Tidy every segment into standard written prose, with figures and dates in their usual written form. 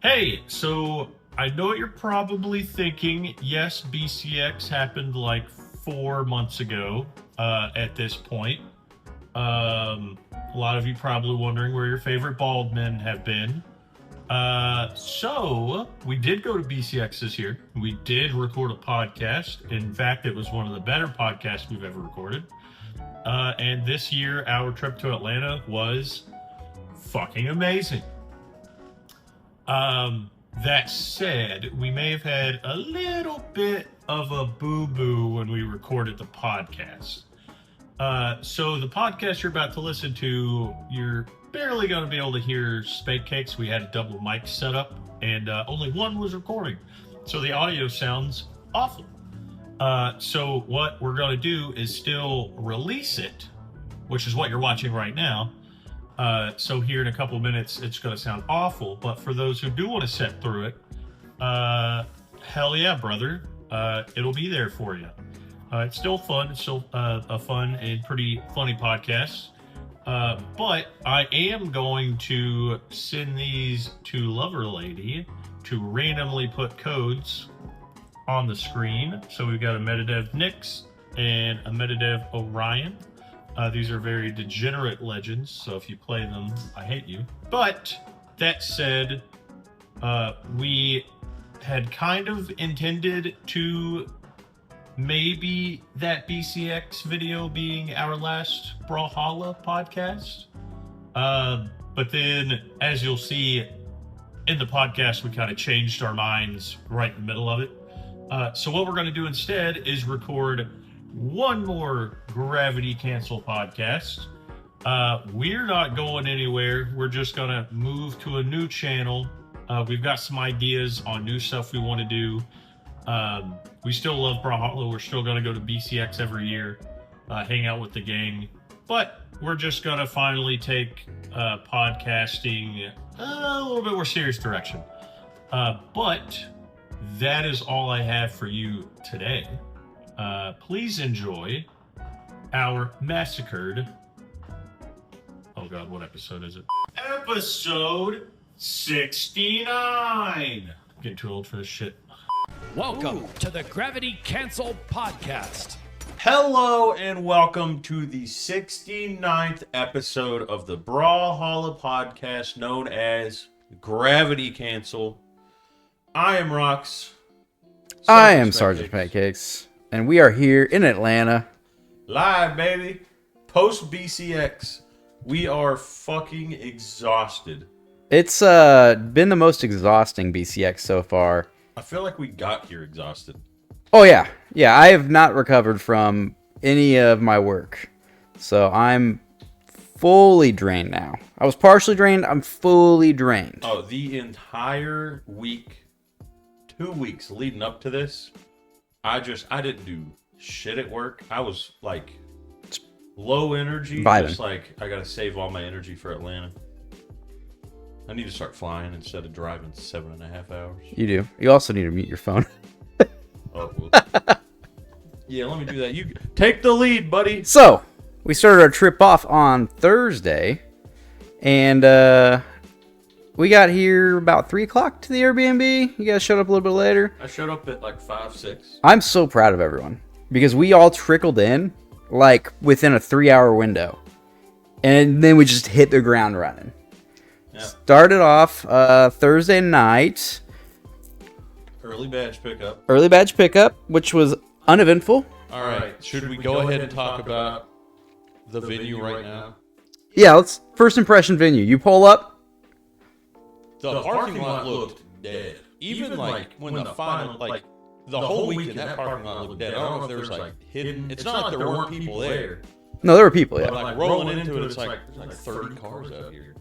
Hey, so I know what you're probably thinking. Yes, BCX happened like 4 months ago at this point. A lot of you probably wondering where your favorite bald men have been. So we did go to BCX this year. We did record a podcast. In fact, it was one of the better podcasts we've ever recorded. And this year, our trip to Atlanta was fucking amazing. That said, we may have had a little bit of a boo-boo when we recorded the podcast. So the podcast you're about to listen to, you're barely going to be able to hear Spank Cakes. We had a double mic set up, and only one was recording. So the audio sounds awful. So what we're going to do is still release it, which is what you're watching right now. So here in a couple minutes, it's going to sound awful. But for those who do want to sit through it, hell yeah, brother. It'll be there for you. It's still fun. It's still a fun and pretty funny podcast. But I am going to send these to Lover Lady to randomly put codes on the screen. So we've got a Metadev Nyx and a Metadev Orion. These are very degenerate legends, so if you play them, I hate you. But that said, we had kind of intended to maybe that BCX video being our last Brawlhalla podcast. But then, as you'll see in the podcast, we kind of changed our minds right in the middle of it. So what we're going to do instead is record one more Gravity Cancel podcast. We're not going anywhere. We're just going to move to a new channel. We've got some ideas on new stuff we want to do. We still love Brawlhalla. We're still going to go to BCX every year, hang out with the gang. But we're just going to finally take podcasting a little bit more serious direction. But that is all I have for you today. Please enjoy our massacred... Oh god, what episode is it? Episode 69! I'm getting too old for this shit. Welcome to the Gravity Cancel Podcast. Hello and welcome to the 69th episode of the Brawlhalla podcast known as Gravity Cancel. I am Rox. I am Sergeant Pancakes, and we are here in Atlanta. Live, baby. Post BCX. We are fucking exhausted. It's been the most exhausting BCX so far. I feel like we got here exhausted. Oh yeah. I have not recovered from any of my work. So I'm fully drained now. I was partially drained, I'm fully drained. Oh, the entire week, 2 weeks leading up to this, I didn't do shit at work. I was like low energy. Vibing. Just like, I gotta save all my energy for Atlanta. I need to start flying instead of driving 7.5 hours. You do. You also need to mute your phone. Oh, well. Yeah, let me do that. You take the lead, buddy. So, we started our trip off on Thursday, and we got here about 3 o'clock to the Airbnb. You guys showed up a little bit later. I showed up at like 5, 6. I'm so proud of everyone, because we all trickled in, like, within a 3-hour window. And then we just hit the ground running. Yeah. Started off Thursday night. Early badge pickup, which was uneventful. All right. Should we go ahead and talk about the venue right now? Yeah, let's first impression venue. You pull up. The parking lot looked dead. Even like when the final, like the whole weekend, that parking lot looked dead. I don't know if there's like hidden. It's not like there weren't people there. No, there were people. Yeah. But like rolling into it, it's like there's like 30 cars out here.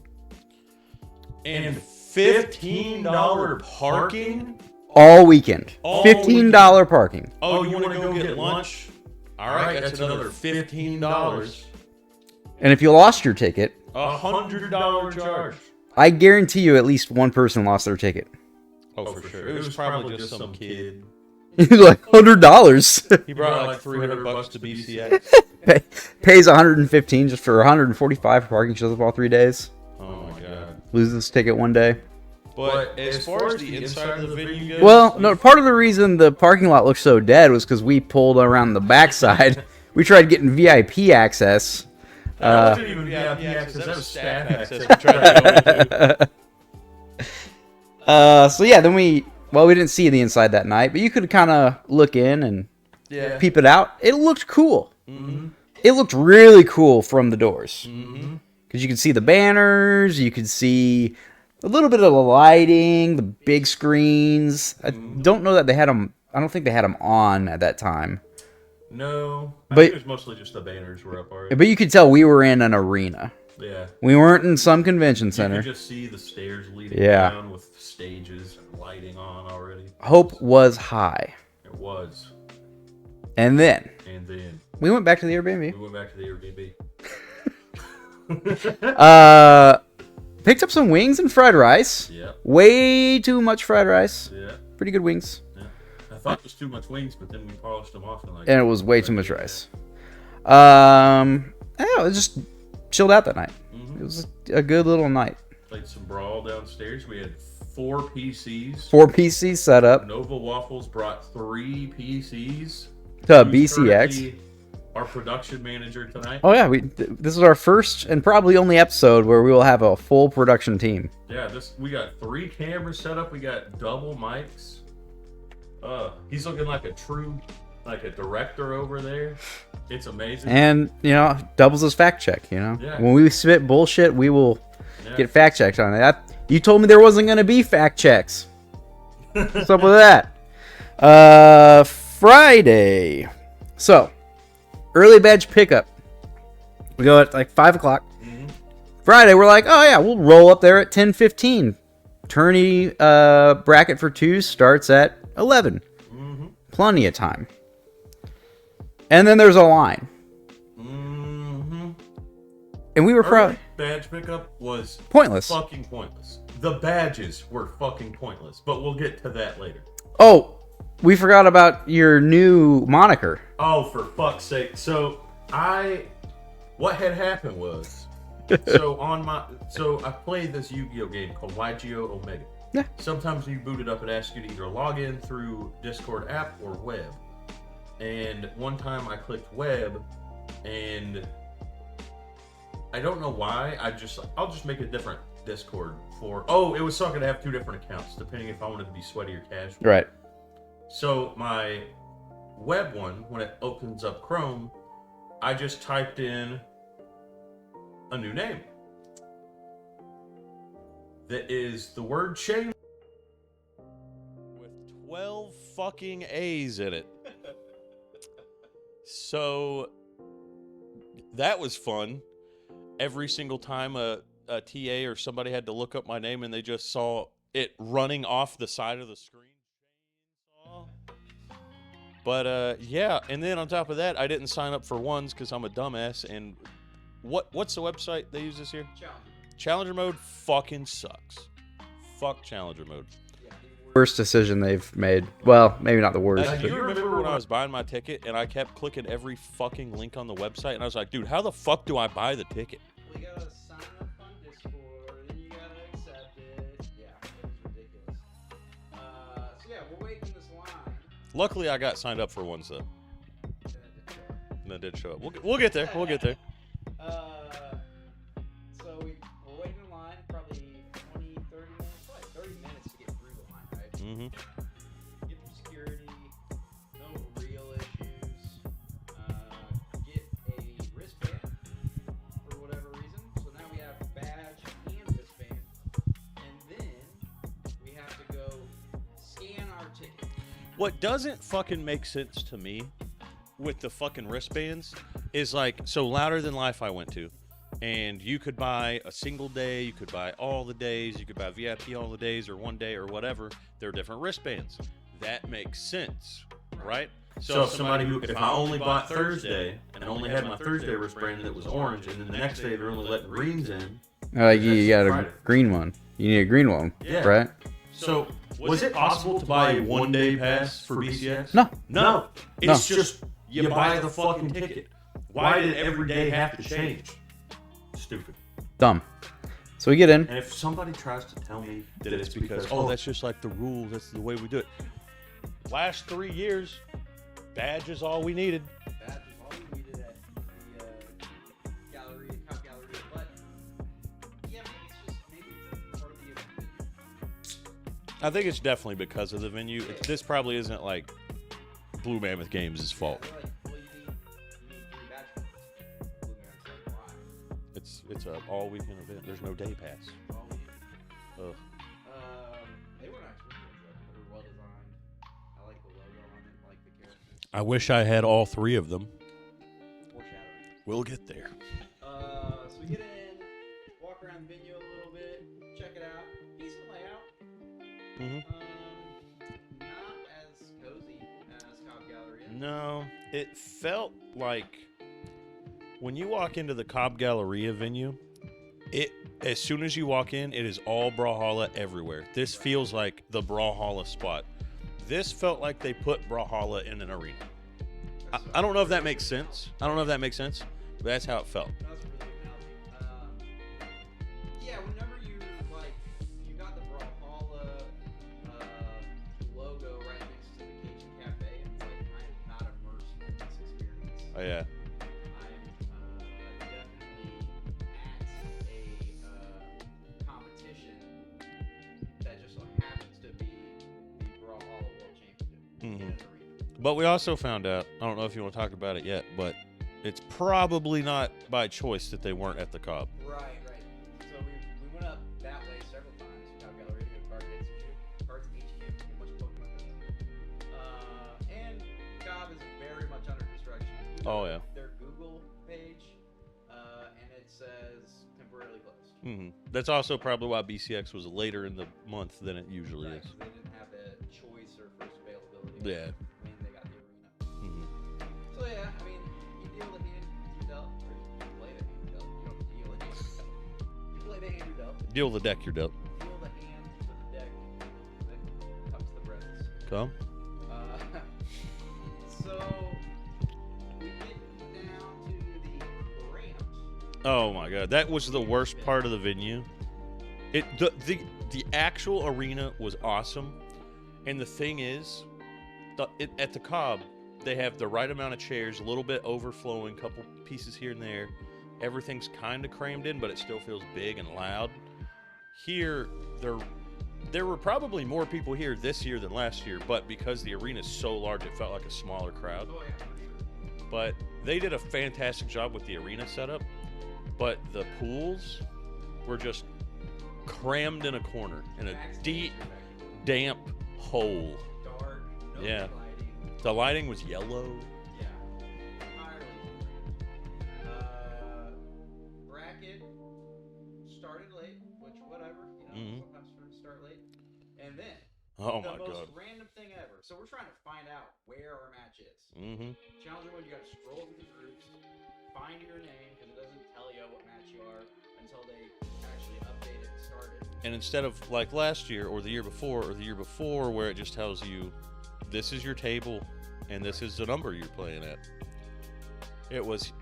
And $15 parking all weekend. $15 parking. Oh, you want to go get lunch? All right, that's another $15. And if you lost your ticket, $100 charge. I guarantee you at least one person lost their ticket. Oh, for sure. It was probably just some kid. Like $100. He brought like $300 to BCX. Pays $115 just for $145 for parking. Shows up all 3 days. Oh my god. Loses his ticket one day. But as far as the inside of the venue goes... Well, no, part of the reason the parking lot looked so dead was because we pulled around the backside. We tried getting VIP access. That wasn't even VIP access, that was staff access. We tried to go into. So yeah, then we didn't see the inside that night, but you could kind of look in and peep it out. It looked cool. Mm-hmm. It looked really cool from the doors. Because you could see the banners, you could see a little bit of the lighting, the big screens. I don't know that they had them. I don't think they had them on at that time. No, I think it was mostly just the banners were up already. But you could tell we were in an arena. Yeah. We weren't in some convention center. You could just see the stairs leading down with stages and lighting on already. Hope was high. It was. And then we went back to the Airbnb. Picked up some wings and fried rice. Yeah. Way too much fried rice. Yeah. Pretty good wings. Yeah. I thought it was too much wings, but then we polished them off and it was way too much rice. It was just chilled out that night. It was a good little night. Played some Brawl downstairs. We had 4 PCs. 4 PCs set up. Nova Waffles brought 3 PCs. To BCX. Our production manager tonight. Oh yeah, this is our first and probably only episode where we will have a full production team. Yeah, we got 3 cameras set up. We got double mics. He's looking like a director over there. It's amazing. And doubles as fact check. Yeah. When we spit bullshit, we will get fact checked on it. You told me there wasn't going to be fact checks. What's up with that? Friday. So, early badge pickup. We go at like 5 o'clock. Friday, we're like, oh yeah, we'll roll up there at 10:15. Tourney bracket for 2 starts at 11. Plenty of time. And then there's a line. And we were probably... Badge pickup was... pointless. Fucking pointless. The badges were fucking pointless, but we'll get to that later. Oh, we forgot about your new moniker. Oh, for fuck's sake. So, what had happened was... So I played this Yu-Gi-Oh game called YGO Omega. Yeah. Sometimes when you boot it up, it asks you to either log in through Discord app or web. And one time I clicked web, and I don't know why. I'll just make a different Discord for. Oh, it was so I could have 2 different accounts depending if I wanted to be sweaty or casual. Right. So my web one, when it opens up Chrome, I just typed in a new name. That is the word shame with 12 fucking A's in it. So that was fun. Every single time a TA or somebody had to look up my name and they just saw it running off the side of the screen. But yeah, and then on top of that, I didn't sign up for ones because I'm a dumbass. And what's the website they use this year? Challenger mode fucking sucks. Fuck Challenger mode. Worst decision they've made. Well, maybe not the worst. Do you remember when I was buying my ticket and I kept clicking every fucking link on the website and I was like, dude, how the fuck do I buy the ticket? Well, you gotta sign up on Discord and you gotta accept it. Yeah, it was ridiculous. So yeah, we're waiting this line. Luckily, I got signed up for ones though. And that did show up. We'll get there. We'll get there. So we're waiting in line probably 20, 30 minutes. Probably 30 minutes to get through the line, right? Mm-hmm. Get through security, no real issues. Get a wristband for whatever reason. So now we have badge and wristband. And then we have to go scan our ticket. What doesn't fucking make sense to me with the fucking wristbands is like, so Louder Than Life I went to, and you could buy a single day, you could buy all the days, you could buy VIP all the days or one day or whatever. They're different wristbands. That makes sense, right? So if I only bought Thursday and only had my Thursday wristband that was orange, and then the next day they're only letting greens in. You got a green one. You need a green one, right? So was it possible to buy a 1-day pass for BCX? No. It's just you buy the fucking ticket. Why did every day have to change? Stupid. Dumb. So we get in. And if somebody tries to tell me that it's because, oh, that's just like the rules, that's the way we do it. Last 3 years, badge is all we needed. Badge is all we needed at the gallery, Cop Gallery. But yeah, maybe it's part of the event. I think it's definitely because of the venue. This probably isn't like Blue Mammoth Games' fault. It's an all weekend event. There's no day pass. Ugh. They were nice. They were well designed. I like the logo on it. I like the characters. I wish I had all 3 of them. Foreshadowing. We'll get there. So we get in, walk around the venue a little bit, check it out. Decent layout. Not as cozy as Cobb Gallery. No, it felt like when you walk into the Cobb Galleria venue, as soon as you walk in, it is all Brawlhalla everywhere. This feels like the Brawlhalla spot. This felt like they put Brawlhalla in an arena. I don't know if that makes sense. But that's how it felt. That's a really good analogy. Yeah, whenever you got the Brawlhalla logo right next to the Cajun Cafe, it's like I'm not immersed in this experience. Oh yeah. But we also found out, I don't know if you want to talk about it yet, but it's probably not by choice that they weren't at the Cobb. Right. So we went up that way several times to Cobb Gallery to go to cards HQ, get a bunch of Pokemon cards. And Cobb is very much under construction. Oh yeah. Their Google page, and it says temporarily closed. That's also probably why BCX was later in the month than it usually is. They didn't have the choice or first availability. Yeah. They got the arena. So yeah, I mean, you deal the hand you dealt, or you play the hand you dealt. You don't deal the hand you dealt. You play the hand you dealt. Deal the deck you're dealt. Deal the hand to the deck that comes to the presence. Come. So we get down to the ramp. Oh my god, that was the worst part of the venue. The actual arena was awesome, and the thing is, at the Cobb, they have the right amount of chairs, a little bit overflowing, couple pieces here and there. Everything's kind of crammed in, but it still feels big and loud. Here, there were probably more people here this year than last year, but because the arena is so large, it felt like a smaller crowd. Oh yeah, for sure. But they did a fantastic job with the arena setup, but the pools were just crammed in a corner in a deep, damp hole. Dark. No Yeah. lighting. The lighting was yellow. Yeah. Entirely. Bracket started late, which whatever, sometimes firms start late. And then Oh the my most god. random thing ever. So we're trying to find out where our match is. Challenger mode, you got to scroll through the groups, find your name because it doesn't tell you what match you are until they actually update it and start it. And instead of like last year or the year before where it just tells you this is your table and this is the number you're playing at, it was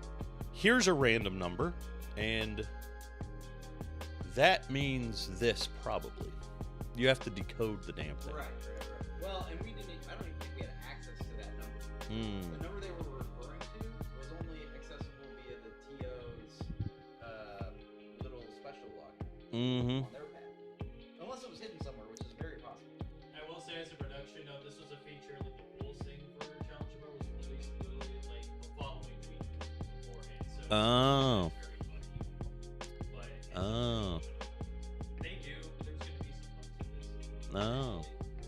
here's a random number and that means this probably. You have to decode the damn thing. Right. Well, and I don't even think we had access to that number. The number they were referring to was only accessible via the TO's little special log on their pad. Unless it was hidden somewhere, which is very possible. I will say, as a production note, this was a feature that the pulsing for Challenger Mode was released literally like the following week beforehand. So Oh. it's very funny. But Oh. they do. There's going to be some bugs with this. No.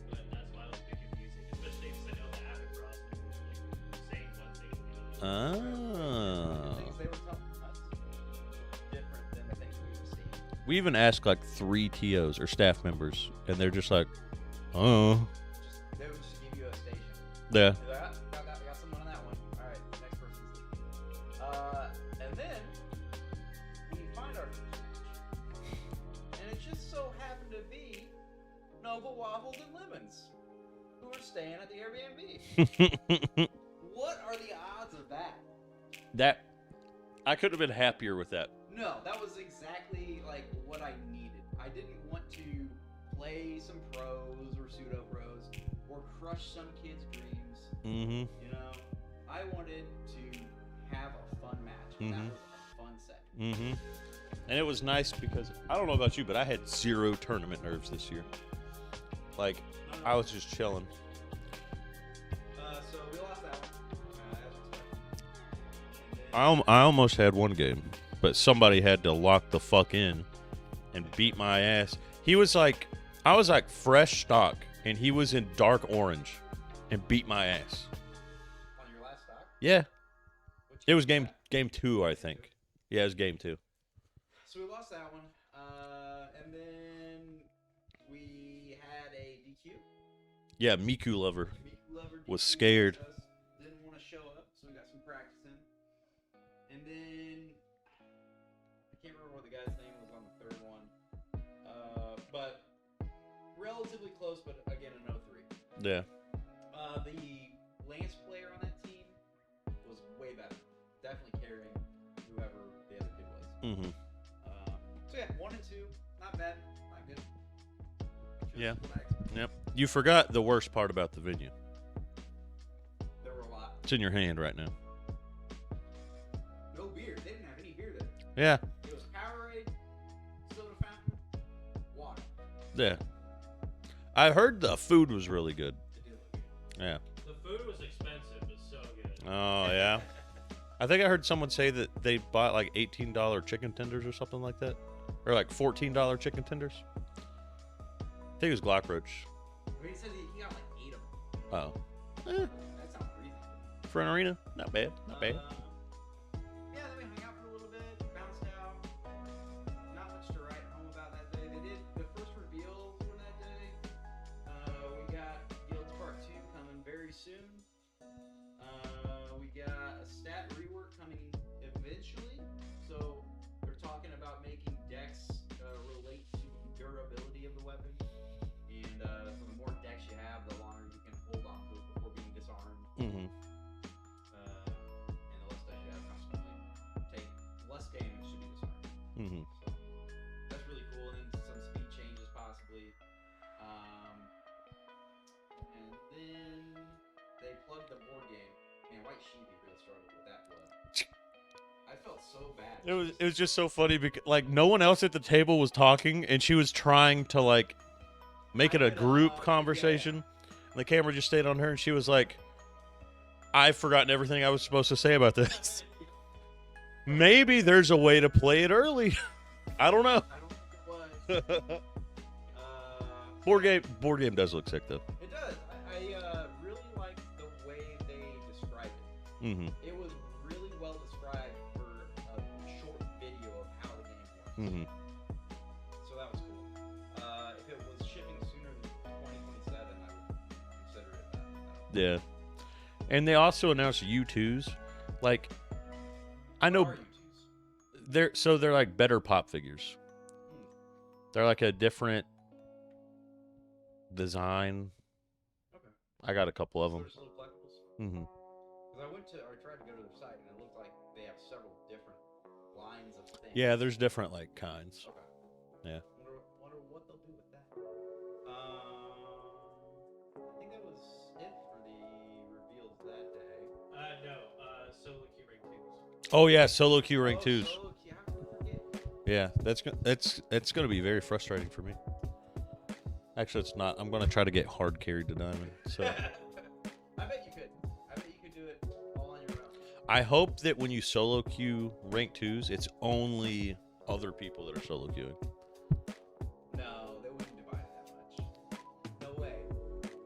But that's why it was a bit confusing, especially if I know the Avid Bros was like saying one thing. Oh. The things they were telling us different than the things we were seeing. We even asked like 3 TOs or staff members, and they're just like, oh. They would just give you a station. Yeah. You're like, got someone on that one. All right, next person's. And then we find our first match, and it just so happened to be Nova Waffles and Lemons, who are staying at the Airbnb. What are the odds of that? That I could have been happier with that. No, that was exactly like what I needed. I didn't want to play some pros or pseudo pros or crush some kids' dreams. Mm-hmm. You know, I wanted to have a fun match. And that was a fun set. Mm-hmm. And it was nice because I don't know about you, but I had 0 tournament nerves this year. Like, I was just chilling. So we lost that one. As expected. I almost had one game, but somebody had to lock the fuck in and beat my ass. I was like fresh stock, and he was in dark orange and beat my ass. On your last stock? Yeah. It was game 2, I think. Yeah, it was game 2. So we lost that one. And then we had a DQ. Yeah, Miku Lover Miku Lover was DQ scared. Didn't want to show up, so we got some practice in. And then I can't remember what the guy's name was on the third one. But relatively close, but again an 0-3. Yeah. The Lance player on that team was way better. Definitely carrying whoever the other kid was. Mm-hmm. So yeah, 1 and 2, not bad, not good. Yeah. What I expected. Yep. You forgot the worst part about the venue. There were a lot. It's in your hand right now. No beer. They didn't have any beer there. Yeah. It was Powerade, soda fountain, water. Yeah. I heard the food was really good. It did look good. Yeah. The food was expensive, but so good. Oh, yeah. I think I heard someone say that they bought like $18 chicken tenders or something like that. Or like $14 chicken tenders. I think it was Glockroach. But he said he got like 8 of them. Oh. That sounds reasonable. For an arena? Not bad. Not bad. Yeah, then we hung out for a little bit, bounced out. Not much to write home about that day. They did the first reveals were that day. We got Guilds Part 2 coming very soon. We got a stat rework coming eventually. So they're talking about making decks relate to durability of the weapon. And so the more decks you have, the longer you can hold on to it before being disarmed. Mm-hmm. And the less decks you have consequently take less damage to be disarmed. Mm-hmm. So that's really cool. And then some speed changes possibly. And then they plugged the board game. Man, White Sheepy really struggled with that plug. I felt so bad. It was just so funny because like no one else at the table was talking and she was trying to like make it a group conversation. And the camera just stayed on her and she was like, I've forgotten everything I was supposed to say about this. Maybe there's a way to play it early. I don't know. I don't think it was. Board game does look sick though. It does. I really like the way they describe it. Mm-hmm. It was really well described for a short video of how the game works. Mm-hmm. So that was cool. If it was shipping sooner than 2027, I would consider it that. Yeah. And they also announced U2s. Like, I know they're like better pop figures. They're like a different design. Okay. I got a couple of them. Sort of little collectibles. Mm-hmm. Because I tried to go to their site and it looked like they have several different lines of things. Yeah, there's different like kinds. Okay. Yeah. Wonder what they'll do with that. I think that was it for the reveals that day. No, solo key rank 2s. Oh yeah, solo queue rank 2s. Solo queue, how could I forget? Yeah, that's gonna be very frustrating for me. Actually, it's not. I'm gonna try to get hard carried to diamond. So I bet you could. I bet you could do it all on your own. I hope that when you solo queue rank 2s, it's only other people that are solo queuing. No, they wouldn't divide it that much. No way.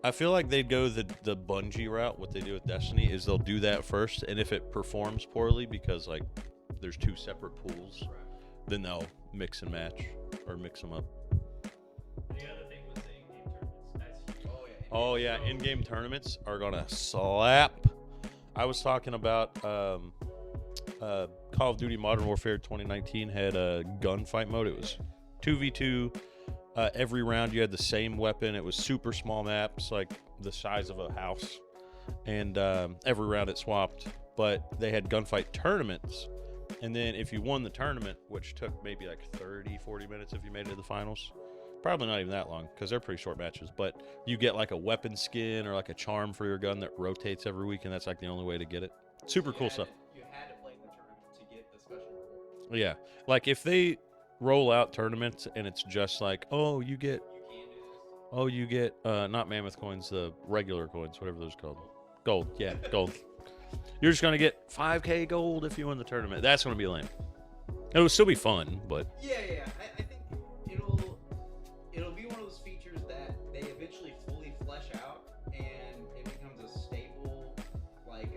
I feel like they'd go the Bungie route. What they do with Destiny is they'll do that first, and if it performs poorly because like there's 2 separate pools, then they'll mix and match or mix them up. The other thing was the in-game tournaments. That's huge. Oh yeah. Oh yeah, in-game tournaments are gonna slap. I was talking about Call of Duty Modern Warfare 2019 had a gunfight mode. It was 2v2. Every round you had the same weapon. It was super small maps, like the size of a house, and every round it swapped. But they had gunfight tournaments, And then if you won the tournament, which took maybe like 30, 40 minutes if you made it to the finals, probably not even that long because they're pretty short matches, but you get like a weapon skin or like a charm for your gun that rotates every week, and that's like the only way to get it. Super cool stuff. You had to play in the tournament to get the special reward. Yeah. Like if they roll out tournaments and it's just like, oh, you get not mammoth coins, the regular coins, whatever those are called. Gold. Yeah, gold. You're just going to get 5K gold if you win the tournament. That's going to be lame. It will still be fun, but... Yeah. I think it'll be one of those features that they eventually fully flesh out, and it becomes a stable, like,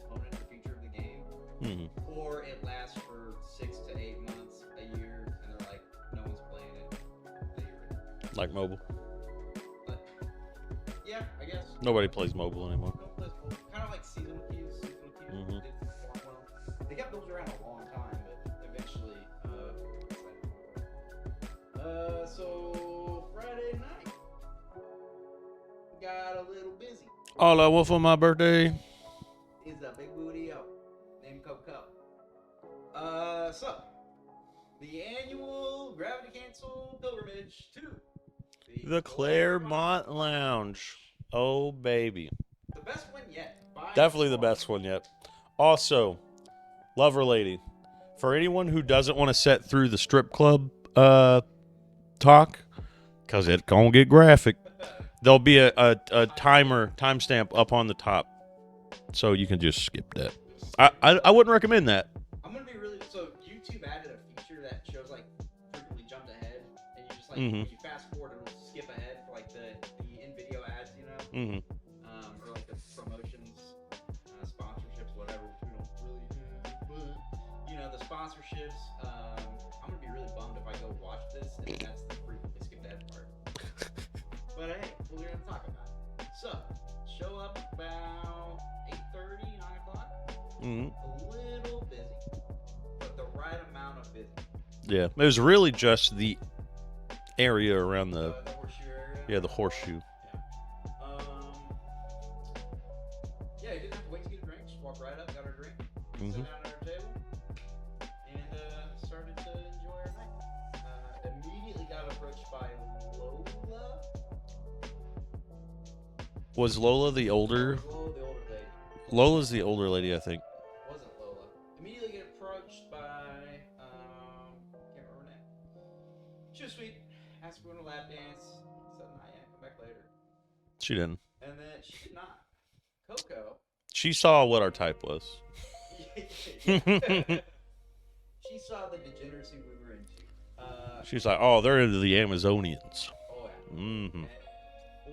component or feature of the game. Mm-hmm. Or it lasts for 6 to 8 months, a year, and they're like, no one's playing it. Like mobile. But, yeah, I guess. Nobody plays mobile anymore. Kind of like seasonal queues. Mhm. Did perform well. They kept those around a long time, but eventually, so Friday night got a little busy. All I want for my birthday. Is a big booty up named Coco. So the annual Gravity Cancel pilgrimage to The Claremont Lounge. Oh, baby. The best one yet. By Definitely the far. best one yet. Also, Lover Lady. For anyone who doesn't want to sit through the strip club talk, because it's going to get graphic, there'll be a timestamp up on the top. So you can just skip that. I wouldn't recommend that. I'm gonna be really so YouTube added a feature that shows like frequently jumped ahead, and you just like Mhm. when you fast forward it'll skip ahead for like the in video ads, you know, Mm-hmm. or like the promotions, sponsorships, whatever. Which we don't really have, but you know the sponsorships. I'm gonna be really bummed if I go watch this and that's the frequently skipped ahead part. But hey, we're gonna talk about it. So show up about 8:30, 9 o'clock. Mm-hmm. A little busy, but the right amount of busy. Yeah, it was really just the area around the Horseshoe area. the horseshoe. Yeah, you didn't have to wait to get a drink. Just walked right up, got our drink, Mhm. sat down at our table, and started to enjoy our night. Immediately got approached by Lola. Was Lola the older? Lola, the older lady. Lola's the older lady, I think. Wasn't Lola. Immediately get approached by can't remember her name. She was sweet. Asked if we want a lap dance. Said not yet. Come back later. She didn't. And then she did not. Coco. She saw what our type was. She saw the degeneracy we were into. She's like, oh, they're into the Amazonians. Oh yeah. Mm-hmm. And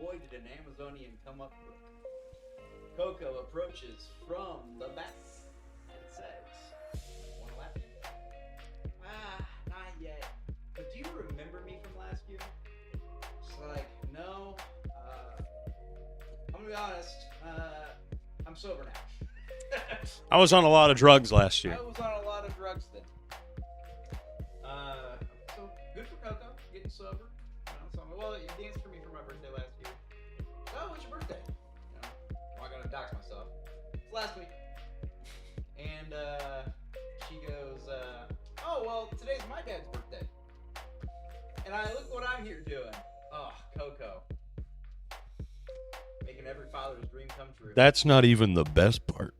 boy, did an Amazonian come up quick. Coco approaches from the back and says, "Want a lap dance?" Not yet. But do you remember me from last year? She's like, no. I'm gonna be honest. I'm sober now. I was on a lot of drugs last I year. was on a lot of drugs then. So good for Coco, getting sober. You know, so I'm like, well, you danced for me for my birthday last year. Oh, what's your birthday? You know, I'm not gonna dox myself. It's last week. And she goes, oh well, today's my dad's birthday. And I look what I'm here doing. Oh, Coco. Making every father's dream come true. That's not even the best part.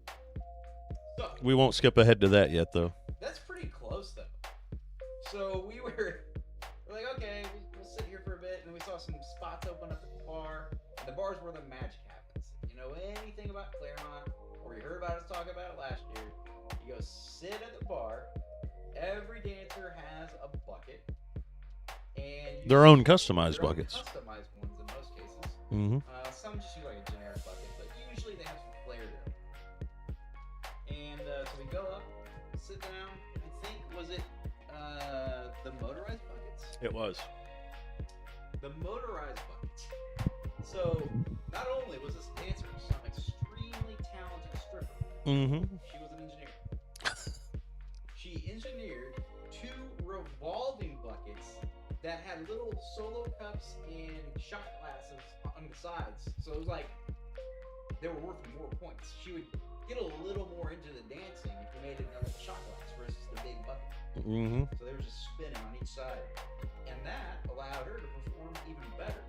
So, We won't skip ahead to that yet, though. that's pretty close though. So we're like, okay, we'll sit here for a bit, and then we saw some spots open up at the bar. And the bar's where the magic happens. If you know anything about Claremont, or you heard about us talk about it last year, you go sit at the bar. Every dancer has a bucket, and Their own customized their own buckets. customized ones in most cases. Mm-hmm. Some just use like a generic bucket, but usually they have some flair to them. And so we go up, sit down. I think was it the motorized buckets? It was. The motorized buckets. So not only was this dancer some extremely talented stripper, Mm-hmm. she was an engineer. She engineered 2 revolving buckets that had little solo cups and shot glasses on the sides. So it was like they were worth more points. She would get a little more into the dancing if you made it in a shot glass versus the big bucket. Mm-hmm. So they were just spinning on each side. And that allowed her to perform even better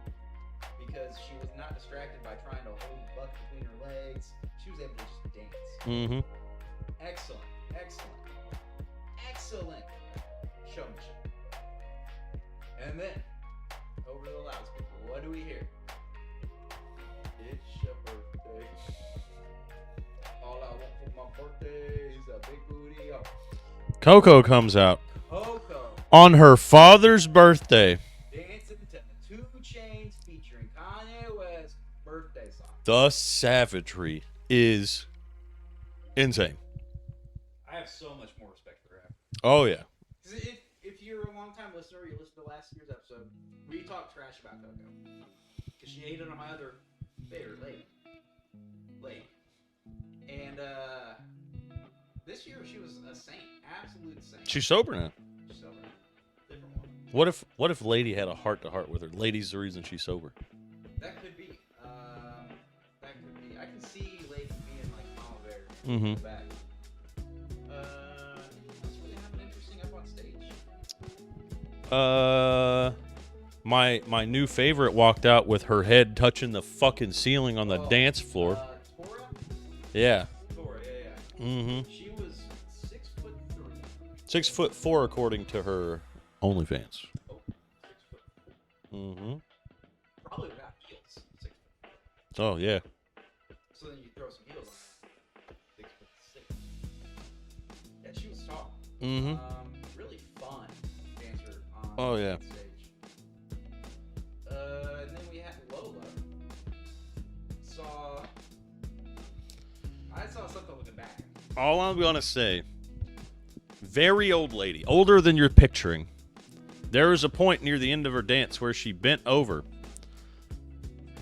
because she was not distracted by trying to hold the bucket between her legs. She was able to just dance. Mm-hmm. Excellent, excellent, excellent showmanship. And then, over to the loudspeaker, what do we hear? It's your birthday. All I want for my birthday is a big booty. Coco comes out Coco on her father's birthday. dancing to the 2 Chainz featuring Kanye West birthday song. The savagery is insane. I have so much more respect for her. Oh yeah. 'Cause if you're a long-time listener, you listened to last year's episode, we talked trash about Coco. Because she hated on my other favorite lady. And this year she was a saint. Absolute saint. She's sober now. She's sober. Different one. What if Lady had a heart-to-heart with her? Lady's the reason she's sober. That could be. That could be. I can see Lady being like Mama Bear. Mm-hmm. Back. What's really happened interesting up on stage? My new favorite walked out with her head touching the fucking ceiling on the dance floor. Tora? Yeah. Tora, yeah. Mm-hmm. She was 6'3". 6'4" according to her OnlyFans. Oh, 6'4". Mm-hmm. Probably without heels. 6 foot. Oh yeah. So then you throw some heels on that. 6'6". Yeah, she was tall. Mm-hmm. Really fun dancer on Oh, yeah. stage. And then we had Lola. I saw something looking back. All I'm gonna say, very old lady, older than you're picturing. There was a point near the end of her dance where she bent over,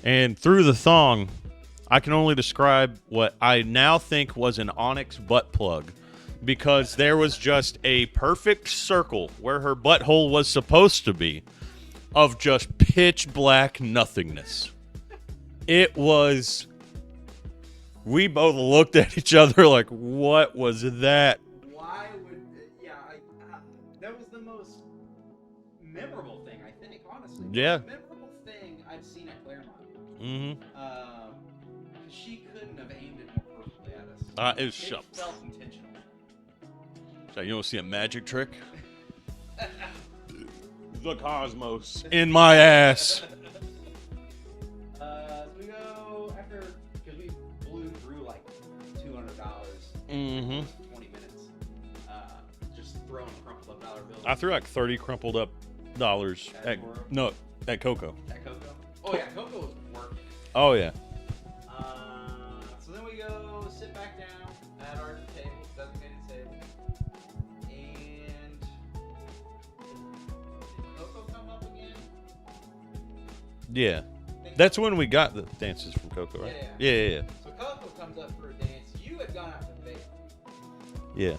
and through the thong, I can only describe what I now think was an onyx butt plug, because there was just a perfect circle where her butthole was supposed to be of just pitch black nothingness. It was... We both looked at each other like, what was that? Why would... that was the most memorable thing, I think, honestly. Yeah. The most memorable thing I've seen at Claremont. Mm-hmm. She couldn't have aimed it more perfectly at us. It was It felt intentional. So you want to see a magic trick? The cosmos in my ass. We go after, because we blew through like $200. Mm-hmm. 20 minutes. Just throwing crumpled up dollar bills. I threw like 30 crumpled up dollars At Toro? at Coco. At Coco? Oh yeah, Coco was working. Oh yeah. So then we go sit back down at our table, designated table. And did Coco come up again? Yeah. That's when we got the dances from Coco, right? Yeah. So Coco comes up for a dance. You had gone out to bake. Yeah.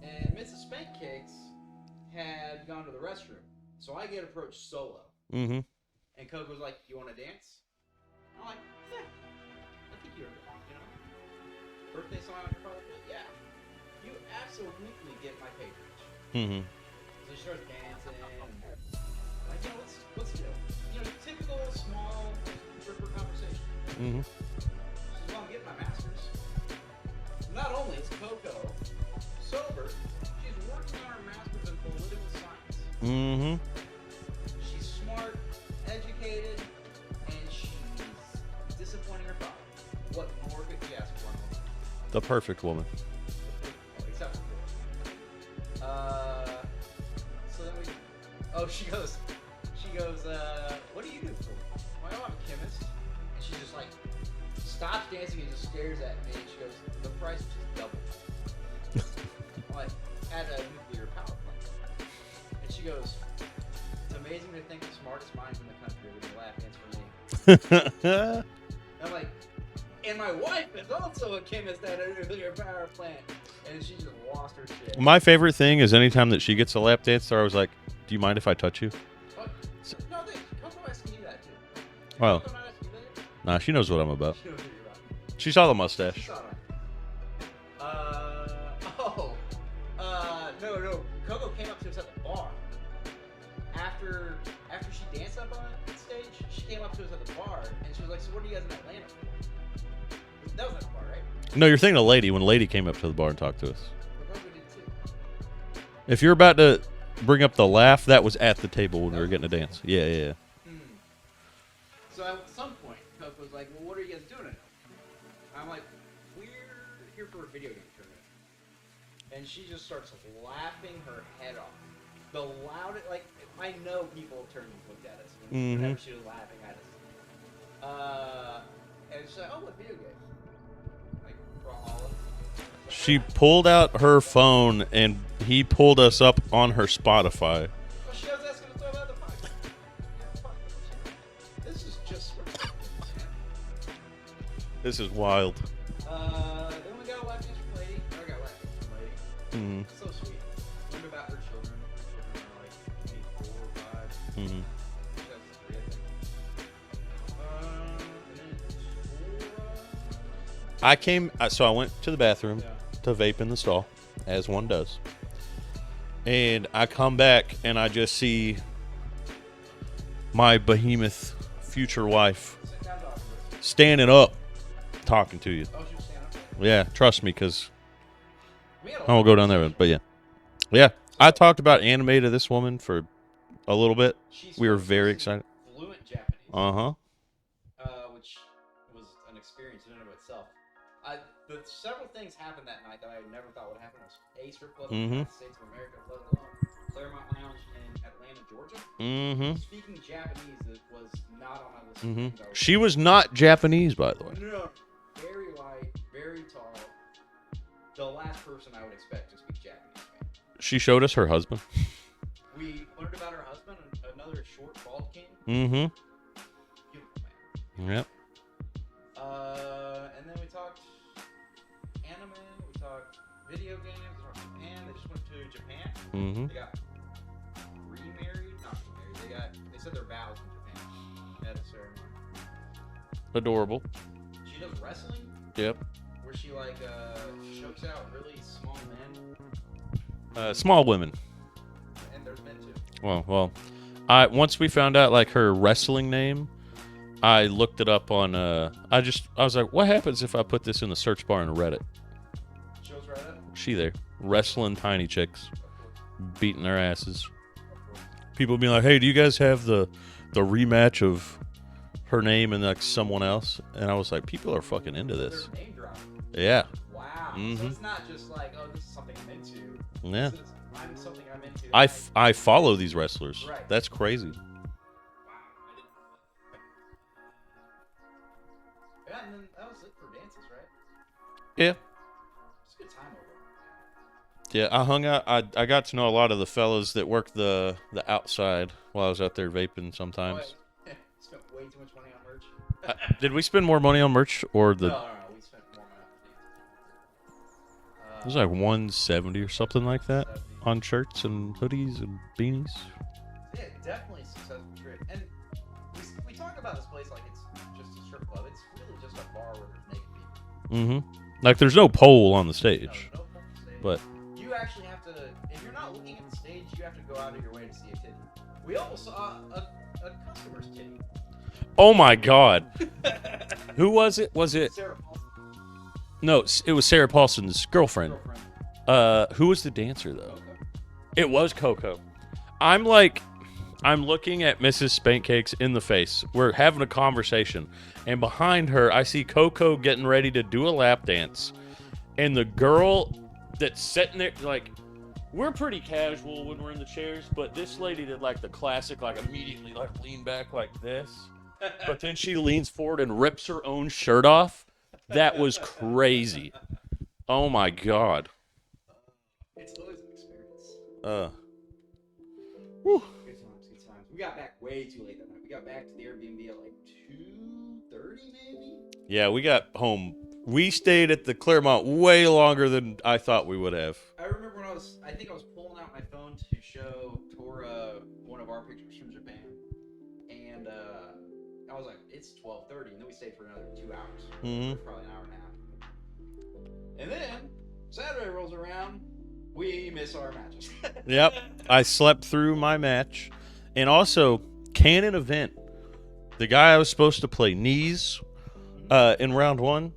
And Mrs. Spankcakes had gone to the restroom. So I get approached solo. Mm-hmm. And Coco's like, "You want to dance?" I'm like, "Yeah, I think you're good, you know? Birthday song on your father's birthday? Yeah. You absolutely get my patronage." Mm-hmm. So she starts dancing. And like, let's do it. You know, typical small stripper conversation. Mm-hmm. She's well, I'm getting my master's. Not only is Coco sober, she's working on her master's in political science. Mm-hmm. She's smart, educated, and she's disappointing her father. What more could you ask for? The perfect woman. Except for so then we. Oh, she goes. What do you do for? Well, I'm a chemist. And she just like stops dancing and just stares at me. And she goes, "The price just doubled." I'm like, at a nuclear power plant. And she goes, "It's amazing to think the smartest minds in the country are gonna lap dance for me." I'm like, and my wife is also a chemist at a nuclear power plant. And she just lost her shit. My favorite thing is anytime that she gets a lap dance, I was like, "Do you mind if I touch you?" What? No, Coco asking you that too. Well, Coco not asking you that? nah, she knows what I'm about. She knows what you're She saw the mustache. Saw that. No. Coco came up to us at the bar. After she danced up on stage, she came up to us at the bar and she was like, "So what are you guys in Atlanta for?" That was at the bar, right? No, you're thinking of Lady when Lady came up to the bar and talked to us. But Coco did too. If you're about to bring up the laugh, that was at the table when we were getting a dance. Yeah. So at some point, Coco was like, "Well, what are you guys doing tonight?" I'm like, "We're here for a video game tournament." And she just starts laughing her head off. The loudest, like, I know people turned and looked at us whenever she was laughing at us. And she's like, "Oh, what video game?" Like, Brawlhalla. She pulled out her phone and he pulled us up on her Spotify. Well, she was asking to throw out the podcast. This is just. This is wild. Then we got a lap dance from Lady. I got a lap dance from Lady. So sweet. Learned about her children. Her children are like maybe 4 or 5. That's 3, I think. And then So I went to the bathroom to vape in the stall, as one does. And I come back and I just see my behemoth future wife sit down, Dr. standing up talking to you. Oh, she was standing up. Yeah, trust me, because We had a I won't go down there. But yeah. I talked about anime to this woman for a little bit. We were very excited. Fluent Japanese. Which was an experience in and of itself. Several things happened that night that I never thought would happen. It was a strip club in the United States of America, let alone Claremont Lounge in Atlanta, Georgia. Speaking Japanese, it was not on my list of things I was She was not Japanese, by the way. No. Very light, very tall. The last person I would expect to speak Japanese. She showed us her husband. We learned about her husband, another short, bald king. Mm-hmm. Beautiful man. Yep. And then we talked anime, we talked video games, we talked Japan. They just went to Japan. Mm-hmm. They got remarried, not remarried. They said their vows in Japan at a ceremony. Adorable. She does wrestling, Yep. where she chokes out really small men, Small women. and there's men too. Well, once we found out like her wrestling name, I looked it up on I was like, what happens if I put this in the search bar in Reddit? Shows right up. She there wrestling tiny chicks, beating their asses. People being like, hey, do you guys have the rematch of her name and like someone else? And I was like, people are fucking into this. They're name dropping. Yeah. Wow. Mhm. So it's not just like, oh, this is something I'm into. Yeah. This is something I'm into. I follow these wrestlers. Right. That's crazy. Wow. Yeah, and then that was it for dances, right? Yeah. It's a good time over. Yeah, I hung out. I got to know a lot of the fellas that work the outside while I was out there vaping sometimes. Spent way too much money on merch. Did we spend more money on merch or the? No, we spent more money on It was like 170 or something like that 70. on shirts and hoodies and beanies. Yeah, definitely a successful trip. And we talk about this place like it's just a strip club. It's really just a bar where there's naked people. Mm-hmm. Like there's no pole on the stage, No pole stage. but You actually have to, if you're not looking at the stage, you have to go out of your way to see a titty. We almost saw a customer's titty. oh my god, who was it? Was it? Sarah Paulson, No, it was Sarah Paulson's girlfriend. girlfriend. Who was the dancer though? Okay. It was Coco. I'm looking at Mrs. Spankcakes in the face. We're having a conversation. And behind her, I see Coco getting ready to do a lap dance. And the girl that's sitting there, like, we're pretty casual when we're in the chairs, but this lady did, like, the classic, like, immediately, like, lean back like this. But then she leans forward and rips her own shirt off. That was crazy. Oh, my God. It's always an experience. Whew. Good times, good times. We got back way too late that night. We got back to the Airbnb at like 2:30 maybe? Yeah, we got home. We stayed at the Claremont way longer than I thought we would have. I remember when I think I was pulling out my phone to show Tora one of our pictures from Japan. And I was like, it's 12:30, and then we stayed for another 2 hours. Mhm. Probably an hour and a half. And then Saturday rolls around, we miss our matches. Yep. I slept through my match. And also, canon event. The guy I was supposed to play knees in round 1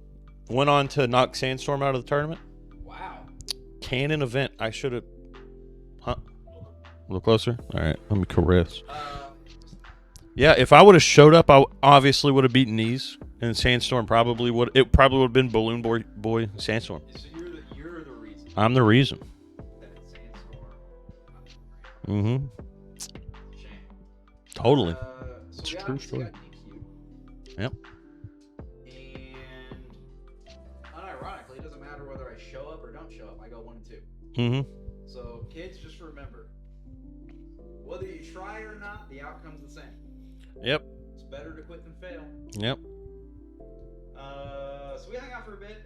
went on to knock Sandstorm out of the tournament. Wow. Canon event. I should have. Huh? A little closer? All right. Let me caress. Yeah, if I would have showed up, I obviously would have beaten knees. And Sandstorm probably would. It probably would have been Balloon Boy Sandstorm. So you're the reason. I'm the reason. That Sandstorm. Mm-hmm. Shame. Totally. So It's we a true obviously story. got DQ'd. Yep. And unironically, it doesn't matter whether I show up or don't show up. I go 1 and 2. Mm-hmm. So kids, just remember, whether you try or not, the outcome's the same. Yep. It's better to quit than fail. Yep. So we hung out for a bit.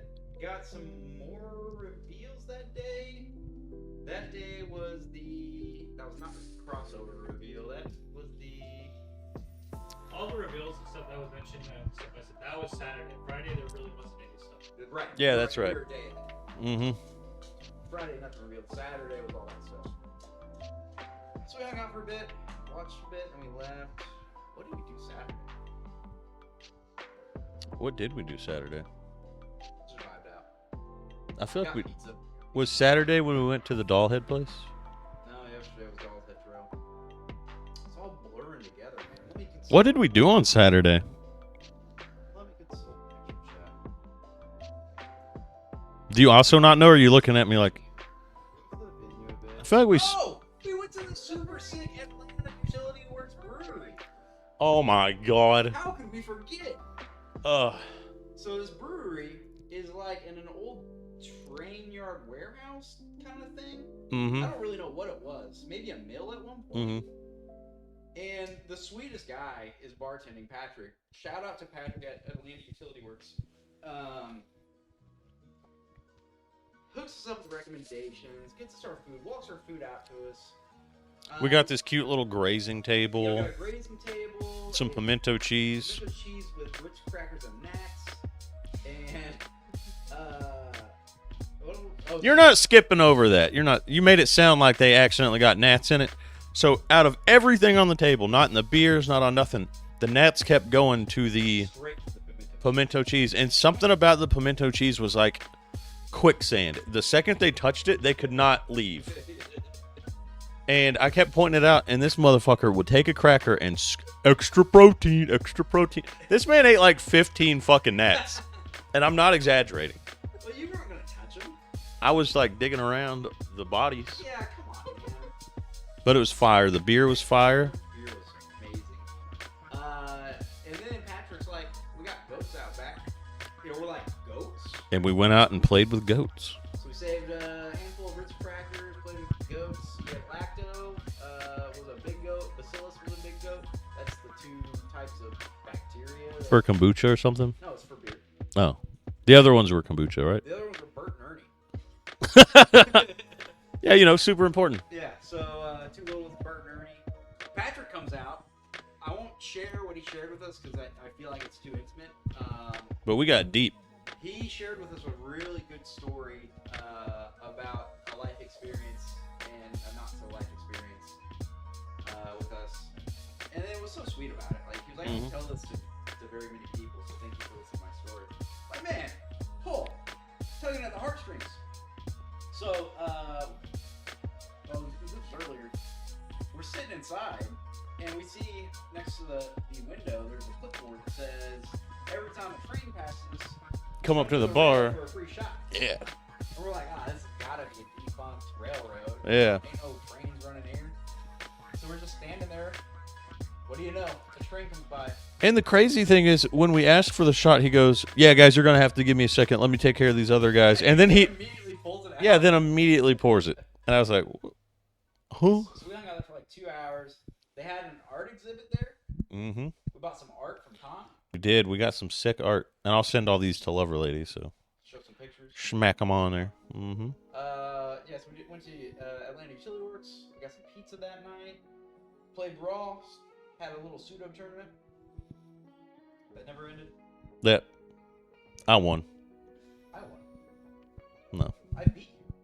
Got some more reveals that day. That day was that was not the crossover reveal. That was All the reveals and stuff that was mentioned, step by step, that was Saturday. Friday, there really wasn't any stuff. right. Yeah, that's right. We were a day ahead. Mm-hmm. Friday, nothing revealed. Saturday was all that stuff. So we hung out for a bit, watched a bit, and we left. What did we do Saturday? What did we do Saturday? Just vibed out. I feel like Got we pizza. was Saturday when we went to the Dollhead place. No, yesterday was all head trail. It's all blurring together, man. Let me consult. What did we do on Saturday? Let me consult picture chat. Do you also not know, or are you looking at me like? Flip in you a bit. I feel like we. Oh, we went to the super sick Atlanta Utility Works Brewery. Oh my god. How could we forget? Ugh. So this brewery is like in an old train yard warehouse kind of thing. Mm-hmm. I don't really know what it was. Maybe a mill at one point. Mm-hmm. And the sweetest guy is bartending, Patrick. Shout out to Patrick at Atlanta Utility Works. Hooks us up with recommendations, gets us our food, walks our food out to us. We got this cute little grazing We table, got a grazing table. some pimento cheese. Pimento cheese with Ritz crackers and gnats. And You're not skipping over that. You're not. You made it sound like they accidentally got gnats in it. So out of everything on the table, not in the beers, not on nothing, the gnats kept going to the straight to the pimento cheese. And something about the pimento cheese was like quicksand. The second they touched it, they could not leave. And I kept pointing it out, and this motherfucker would take a cracker and extra protein, extra protein. This man ate like 15 fucking gnats. And I'm not exaggerating. Well, you weren't going to touch them. I was like digging around the bodies. Yeah, come on, man. But it was fire. The beer was fire. Beer was amazing. And then Patrick's like, we got goats out back. You know, we're like, goats? And we went out and played with goats. So we saved a handful of Ritz crackers, played with goats. We had lacto, was a big goat. Bacillus was a big goat. That's the 2 types of bacteria. For kombucha or something? No, it's for beer. Oh. The other ones were kombucha, right? The other ones were Bert and Ernie. Yeah, you know, super important. Yeah, so 2 little with Bert and Ernie. Patrick comes out. I won't share what he shared with us because I feel like it's too intimate. But we got deep. He shared with us a really good story about a life experience and a not so life experience with us. And it was so sweet about it. Like, he was like, I don't tell this to very many people, so thank you for listening to my story. Like, man, pull, tugging at the heartstrings. So, well, this was earlier. We're sitting inside, and we see next to the window, there's a clipboard that says, every time a train passes, Come up to the go bar. for a free shot. Yeah. And we're like, this has gotta be a defunct railroad. Yeah. Ain't no trains running here. So we're just standing there. What do you know? A train comes by. And the crazy thing is, when we asked for the shot, he goes, yeah, guys, you're going to have to give me a second. Let me take care of these other guys. And then he, immediately pulls it out. yeah, then immediately pours it. And I was like, who? So we hung out there for like 2 hours. They had an art exhibit there. Mm-hmm. We bought some art from Tom. We did. We got some sick art. And I'll send all these to Lover Lady, so Show some pictures. smack them on there. Mm-hmm. Yeah, so we went to Atlanta Utility Works. We got some pizza that night. Played Brawl. Had a little pseudo tournament. That never ended. That I won. I won. No. I beat you.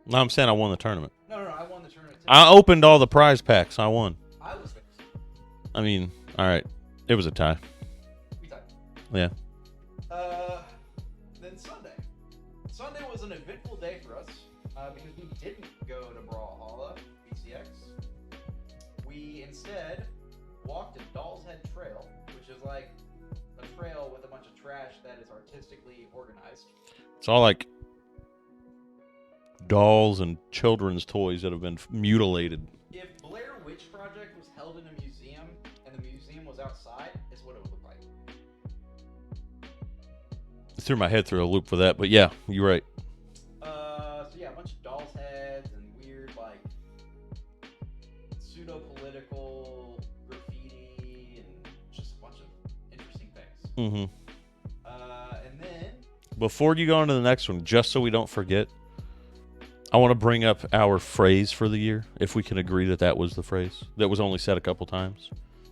No, I'm saying I won the tournament. No, I won the tournament. Too. I opened all the prize packs. I won. I was there. I mean, all right. It was a tie. We tied. Yeah. Then Sunday. Sunday was an eventful day for us because we didn't go to Brawlhalla, BCX. We instead walked a Doll's Head Trail, which is like a trail with a bunch of trash that is artistically organized. It's all like dolls and children's toys that have been mutilated. If Blair Witch Project was held in a museum and the museum was outside, is what it would look like. Threw my head through a loop for that, but yeah, you're right. So yeah, a bunch of dolls' heads and weird like pseudo-political graffiti and just a bunch of interesting things. Mm-hmm. And then Before you go on to the next one, just so we don't forget, I want to bring up our phrase for the year, if we can agree that that was the phrase that was only said a couple times.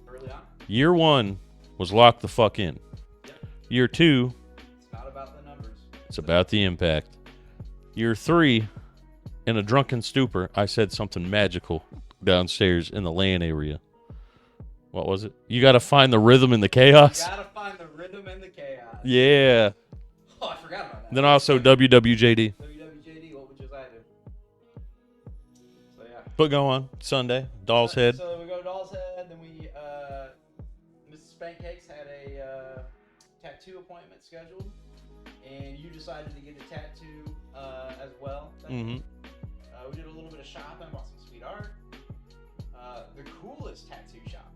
early on, Year 1 was lock the fuck in. Year 2, it's not about the numbers. it's about the impact. Year 3, in a drunken stupor, I said something magical downstairs in the LAN area. What was it? You got to find the rhythm in the chaos. You gotta find the rhythm and the chaos. Yeah. Oh, I forgot about that. Then also WWJD. WWJD, what would Josiah do? So yeah. But go on. Sunday, Doll's Head. So we go to Doll's Head, then we, Mrs. Pancakes had a tattoo appointment scheduled, and you decided to get a tattoo as well. Mm-hmm. We did a little bit of shopping, bought some sweet art. The coolest tattoo shop.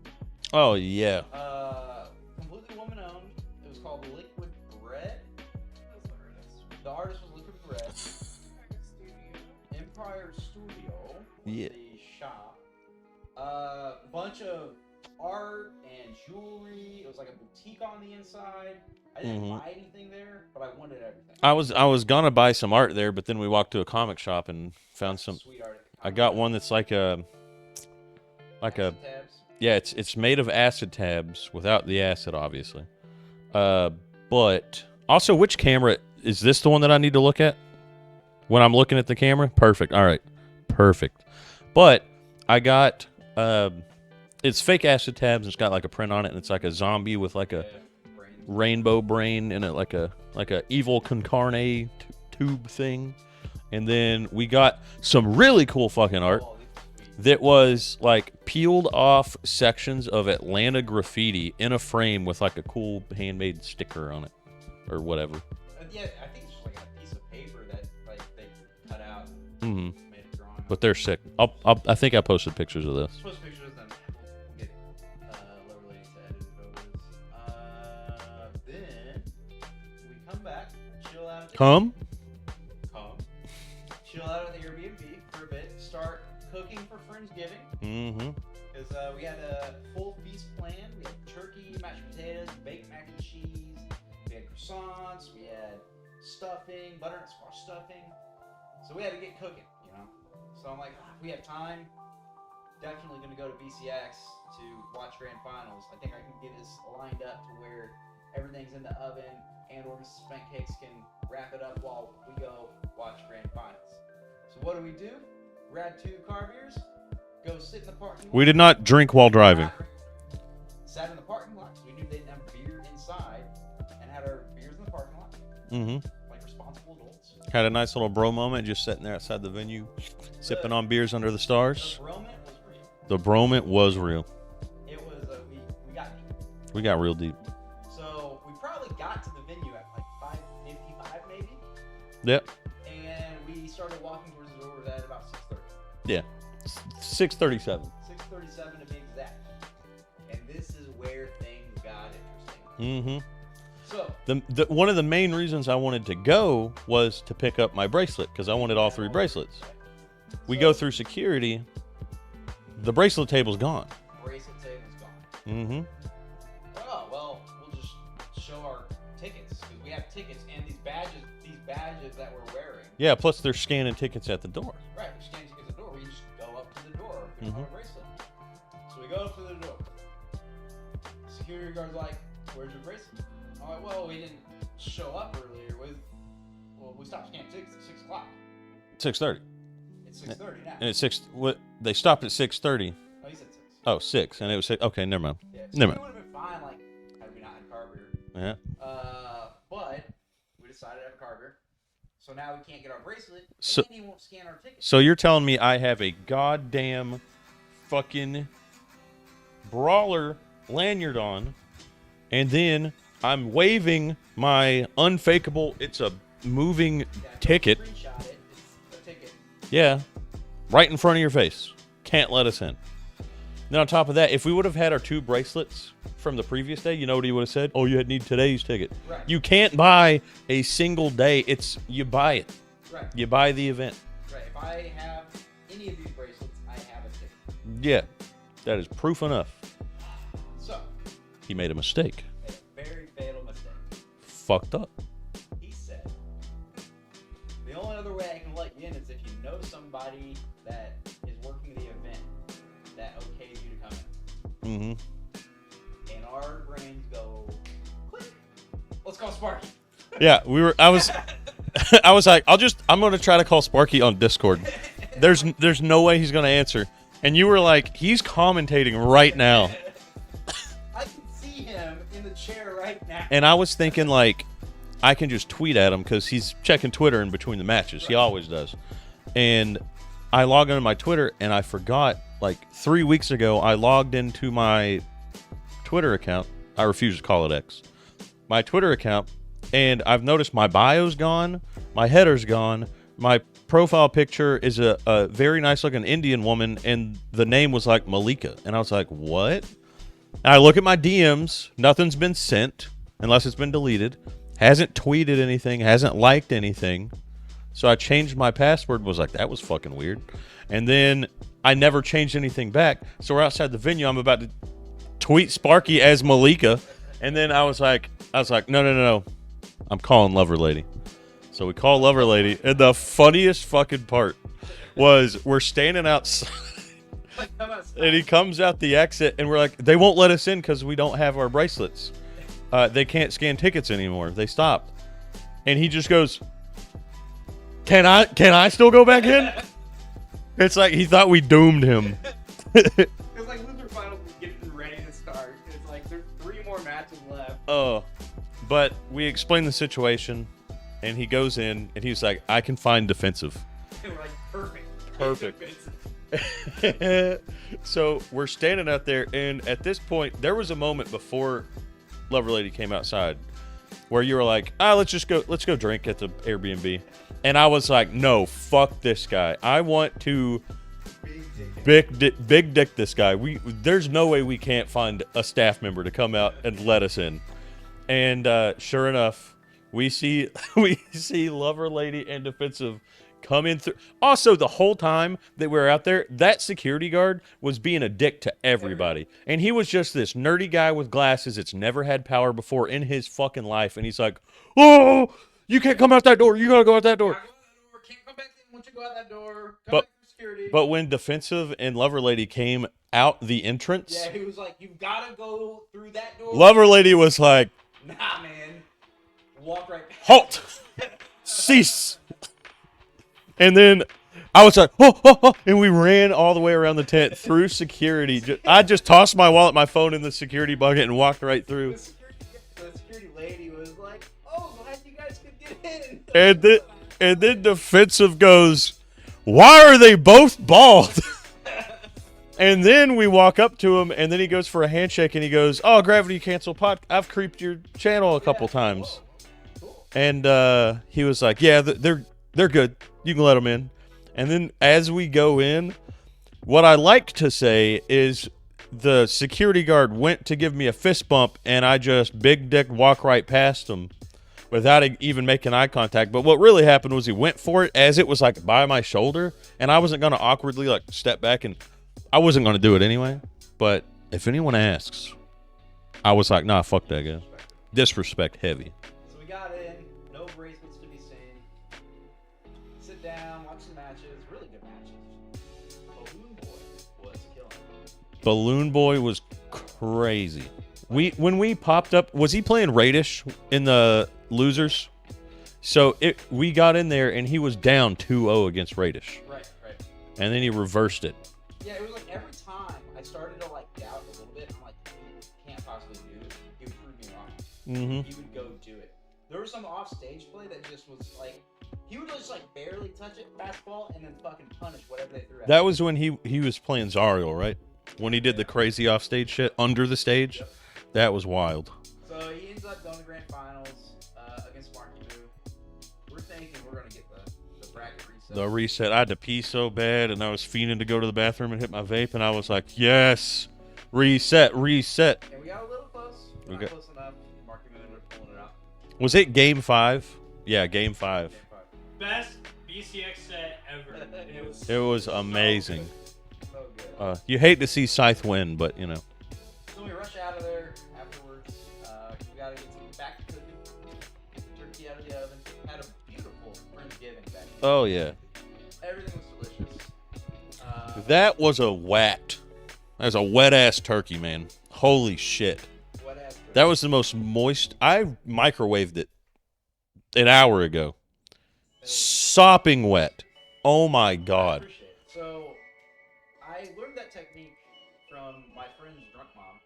Oh, yeah. Completely woman owned. It was called Liquid Bread. The artist was Liquid Bread. Empire Studio was Yeah. the shop. Bunch of art and jewelry. It was like a boutique on the inside. I didn't buy anything there, but I wanted everything. I was gonna buy some art there, but then we walked to a comic shop and found some. Sweet art. I got one that's like a Tabs. yeah. It's made of acid tabs without the acid, obviously. But also, which camera is this? The one that I need to look at when I'm looking at the camera? Perfect. All right, perfect. But I got it's fake acid tabs. It's got like a print on it, and it's like a zombie with like a rainbow brain in it, like a evil concarne tube thing. And then we got some really cool fucking art that was like peeled off sections of Atlanta graffiti in a frame with like a cool handmade sticker on it or whatever. Yeah, I think it's just like a piece of paper that like they cut out. Mm-hmm. Made a drawing. But they're sick. I think I posted pictures of this. Post pictures of them. We'll get Lower Lady to edit photos. Then we come back, chill out. Come? Chill out at the Airbnb for a bit. Start cooking for Friendsgiving. Mm-hmm. Because we had a full feast planned. We had turkey, mashed potatoes, baked mac and cheese. We had croissants. We had stuffing, butter and squash stuffing. So we had to get cooking, you know. So I'm like, if we have time, definitely going to go to BCX to watch Grand Finals. I think I can get this lined up to where everything's in the oven and or Mrs. Pancakes can wrap it up while we go watch Grand Finals. So what do? Grab 2 car beers, go sit in the parking lot. We did not drink while driving. Sat in the parking lot because we knew they didn't have beer inside and had our beers in the parking lot. Mm-hmm. Like responsible adults. Had a nice little bro moment just sitting there outside the venue, sipping on beers under the stars. The bromance was real. The broment was real. It was, we got deep. We got real deep. So we probably got to the venue at like 5:55 maybe. Yep. And we started walking towards the doors at about 6:30. Yeah. 6:37. 6:37 to be exact. And this is where things got interesting. Mm-hmm. So The one of the main reasons I wanted to go was to pick up my bracelet because I wanted all 3 bracelets. We go through security. The bracelet table's gone. Bracelet table's gone. Mm-hmm. Oh well, we'll just show our tickets because we have tickets and these badges that we're wearing. Yeah, plus they're scanning tickets at the door. Right, we scan tickets at the door. We just go up to the door. Pick up Mhm. our bracelet. So we go up to the door. security guard's like, "Where's your bracelet?" I'm like, "Well, we didn't show up earlier. We stopped scanning tickets at 6 o'clock. 6:30. It's 6:30 now." And it's 6. What? They stopped at 6:30. Oh, he said 6. Oh, 6. And it was 6. Okay, never mind. Yeah, Never it mind. would have been fine, like, had we not had car beer. Yeah. But we decided to have car beer. So now we can't get our bracelet, So- and he won't scan our ticket. So you're telling me I have a goddamn fucking Brawler lanyard on, and then I'm waving my unfakeable, it's a moving Yeah, don't ticket. Screenshot it. It's a ticket. Yeah. Right in front of your face. Can't let us in. Then on top of that, if we would have had our 2 bracelets from the previous day, you know what he would have said? Oh, you need today's ticket. Right. You can't buy a single day. You buy it. Right. You buy the event. Right. If I have any of these bracelets, I have a ticket. Yeah. That is proof enough. So, He made a mistake. a very fatal mistake. Fucked up. He said, "The only other way I can let you in is if you know somebody that is working the event that okays you to come in." Mm-hmm. And our brains go, click. Let's call Sparky. Yeah, I was like, I'm gonna try to call Sparky on Discord. There's no way he's gonna answer. And you were like, he's commentating right now. I can see him in the chair right now. And I was thinking, like, I can just tweet at him because he's checking Twitter in between the matches. He always does. And I log into my Twitter, and I forgot, like, 3 weeks ago, I logged into my Twitter account. I refuse to call it X. My Twitter account, and I've noticed my bio's gone, my header's gone, my profile picture is a very nice-looking Indian woman, and the name was, like, Malika. And I was like, what? And I look at my DMs. Nothing's been sent unless it's been deleted. Hasn't tweeted anything. Hasn't liked anything. So I changed my password. Was like, that was fucking weird. And then I never changed anything back. So we're outside the venue. I'm about to tweet Sparky as Malika. And then I was like, no. I'm calling Lover Lady. So we call Lover Lady. And the funniest fucking part was we're standing outside. And he comes out the exit, and we're like, they won't let us in because we don't have our bracelets. They can't scan tickets anymore. They stopped. And he just goes, Can I still go back in? It's like he thought we doomed him. Because like Luther Finals is getting ready to start. It's like there's 3 more matches left. Oh, but we explained the situation, and he goes in, and he's like, I can find defensive. And we're like, perfect. Perfect. So we're standing out there, and at this point, there was a moment before Lover Lady came outside where you were like, let's go drink at the Airbnb. And I was like, no, fuck this guy. I want to big dick this guy. There's no way we can't find a staff member to come out and let us in. And sure enough, we see Lover Lady and Defensive come in through. Also, the whole time that we were out there, that security guard was being a dick to everybody. And he was just this nerdy guy with glasses that's never had power before in his fucking life. And he's like, oh, you can't come out that door. You gotta go out that door. Can't come back in once you go out that door. Come But- back for security. But when Defensive and Lover Lady came out the entrance, Yeah, he was like, you've gotta go through that door. Lover Lady was like, Nah, man. Walk right past. halt, cease. And then I was like, oh, and we ran all the way around the tent through security. I just tossed my wallet, my phone in the security bucket and walked right through. The security lady was like, oh, glad you guys could get in. And then Defensive goes, why are they both bald? And then we walk up to him, and then he goes for a handshake, and he goes, oh, Gravity Cancel Pod. I've creeped your channel a couple times. And he was like, yeah, they're good. You can let them in. And then as we go in, what I like to say is the security guard went to give me a fist bump, and I just big dick walk right past him without even making eye contact. But what really happened was he went for it as it was like by my shoulder, and I wasn't going to awkwardly like step back, and I wasn't going to do it anyway. But if anyone asks, I was like, nah, fuck that guy. Disrespect heavy. So we got in, no bracelets to be seen. Sit down, watch some matches, really good matches. Balloon Boy was killing it. Balloon Boy was crazy. When we popped up, was he playing Radish in the losers? So we got in there and he was down 2-0 against Radish. Right. And then he reversed it. Yeah, it was like every time I started to like doubt a little bit, I'm like, he can't possibly do it. He would prove me wrong. Mm-hmm. He would go do it. There was some off stage play that just was like, he would just like barely touch it, fastball, and then fucking punish whatever they threw at That him. was when he was playing Zariel, right? When he did the crazy offstage shit under the stage. Yep. That was wild. So he ends up going to grand finals against Marky Boo. We're thinking we're gonna get the bracket reset. The reset. I had to pee so bad, and I was fiending to go to the bathroom and hit my vape, and I was like, yes, reset. And we got a little close. Not close enough. Marky Boo ended up pulling it out. Was it game 5? Yeah, game 5. Game 5. Best BCX set ever. It was amazing. So good. You hate to see Scythe win, but, you know. So we rush out of there afterwards. We gotta get some back cooking. Get the turkey out of the oven. Had a beautiful Friendsgiving back then. Oh, yeah. Everything was delicious. That was a wet. That was a wet-ass turkey, man. Holy shit. What ass turkey? That was the most moist. I microwaved it an hour ago. Sopping wet. Oh, my I God. appreciate it. So I learned that technique from my friend's drunk mom.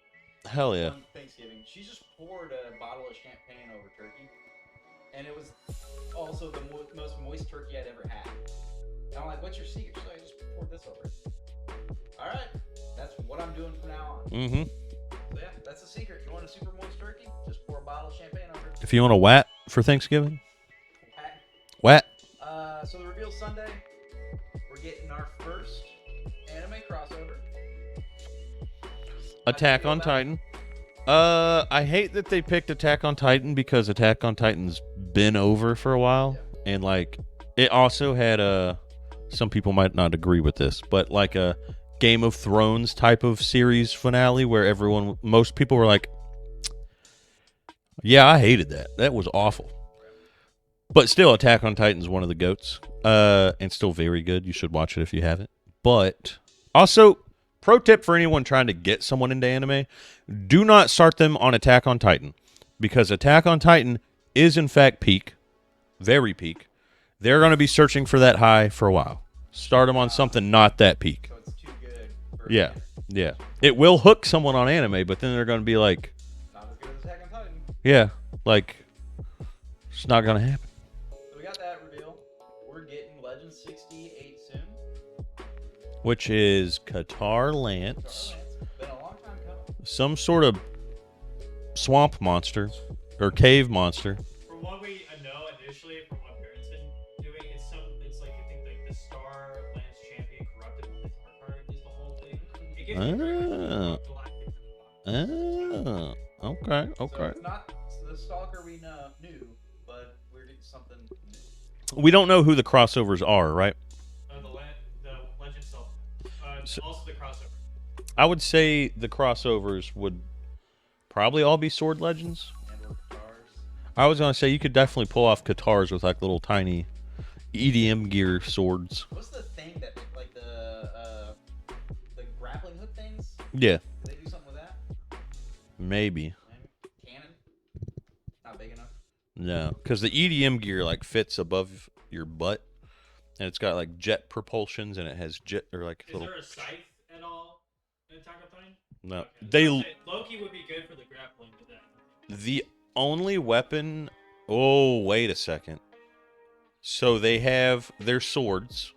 Hell yeah. On Thanksgiving. She just poured a bottle of champagne over turkey. And it was also the most moist turkey I'd ever had. And I'm like, what's your secret? She's like, I just poured this over it. Alright. That's what I'm doing from now on. Mm-hmm. So yeah, that's the secret. You want a super moist turkey? Just pour a bottle of champagne over it. If you want a wat for Thanksgiving, Pat. wat. So the reveal Sunday, we're getting our first anime crossover. Attack on Titan. I hate that they picked Attack on Titan because Attack on Titan's been over for a while, and like it also had some people might not agree with this, but like a Game of Thrones type of series finale where most people were like, yeah, I hated that. That was awful. But still, Attack on Titan's one of the GOATs, and still very good. You should watch it if you haven't. But also, pro tip for anyone trying to get someone into anime, do not start them on Attack on Titan, because Attack on Titan is in fact peak, very peak. They're going to be searching for that high for a while. Start them on something not that peak. So it's too good for Yeah, yeah. It will hook someone on anime, but then they're going to be like, not as good as Attack on Titan. yeah, like, it's not going to happen. So we got that reveal. We're getting Legend 68 soon. Which is Qatar Lance, It's been a long time coming. some sort of swamp monster or cave monster. From what we know initially, from what Parents been doing, it's like I think like the Star Lance Champion corrupted with the Guitar card is the whole thing. It gives you very much galactic. Okay, So okay. it's not the Stalker we knew, but we're getting something new. We don't know who the crossovers are, right? The Legend Self. So- Also the crossover. I would say the crossovers would probably all be Sword Legends. And or guitars. I was gonna say you could definitely pull off Katars with like little tiny EDM gear swords. What's the thing that like the grappling hook things? Yeah, Do they do something with that? maybe. Cannon? Not big enough. No, because the EDM gear like fits above your butt, and it's got like jet propulsions, and it has jet or like Is little. there a scythe at all in Attack on Titan? No, Okay. they Loki would be good for the grappling with that. the only weapon. Oh, wait a second. So they have their swords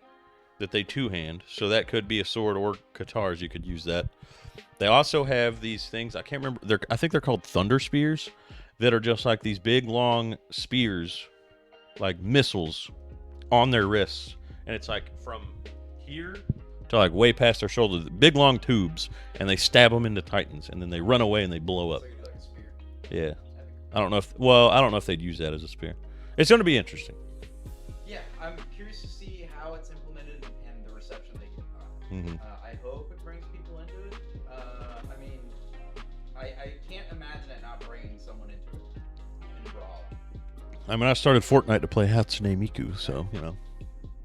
that they two-hand, so that could be a sword or Katars. You could use that. They also have these things. I can't remember. I think they're called thunder spears, that are just like these big long spears, like missiles, on their wrists, and it's like from here to like way past their shoulders, big long tubes, and they stab them into Titans, and then they run away and they blow up. So you do like a spear. Yeah, I don't know if they'd use that as a spear. It's going to be interesting. Yeah, I'm curious to see how it's implemented and the reception they get. Mhm. I hope it brings people into it. I mean, I can't imagine it not bringing someone into it. In Brawlhalla. I mean, I started Fortnite to play Hatsune Miku, so you know,